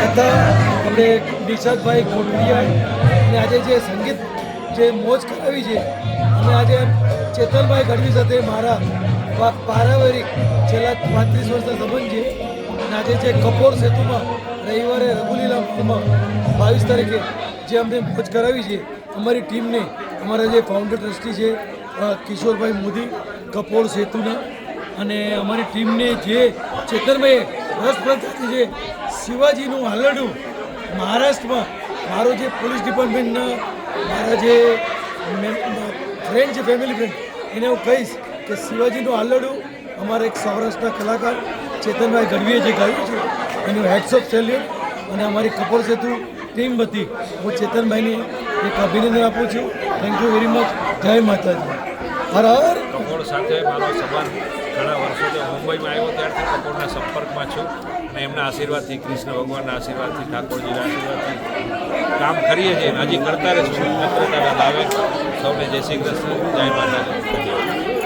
તથા આપણે નિશાદભાઈ કોટડિયા અને આજે જે સંગીત જે મોજ કરાવી છે અને આજે ચેતનભાઈ ગઢવી સાથે મારા પારિવારિક છેલ્લા 35 વર્ષના સંબંધ છે અને આજે જે કપોર સેતુમાં રવિવારે રઘુલીલા મોલમાં 22 તારીખે જે અમને મોજ કરાવી છે અમારી ટીમને અમારા જે ફાઉન્ડર ટ્રસ્ટી છે કિશોરભાઈ મોદી કપોર સેતુના અને અમારી ટીમને જે ચેતનભાઈએ રસપ્રદ જે શિવાજીનું હાલરડું મહારાષ્ટ્રમાં મારો જે પોલીસ ડિપાર્ટમેન્ટના મારા જે ફ્રેન્ડ છે ફેમિલી ફ્રેન્ડ એને હું કહીશ કે શિવાજીનું હાલરડું અમારા એક સૌરાષ્ટ્રના કલાકાર ચેતનભાઈ ગઢવીએ જે ગાયું છે એનું હેડ્સ ઓફ સેલ્યુટ અને અમારી કપોર સેતુ ટીમ વતી હું ચેતનભાઈને એક અભિનંદન આપું છું. Thank you very much. જય માતાજી. હર હર. કપોળ સાથે મારો સંબંધ ઘણા વર્ષોથી મુંબઈમાં આવ્યો ત્યારથી કપોળના સંપર્કમાં છું અને એમના આશીર્વાદથી કૃષ્ણ ભગવાનના આશીર્વાદથી ઠાકોરજીના આશીર્વાદથી કામ કરીએ છીએ. હજી કરતા રહીશું. મિત્રતાના ભાવે સૌને જય શ્રી કૃષ્ણ. જય માતાજી.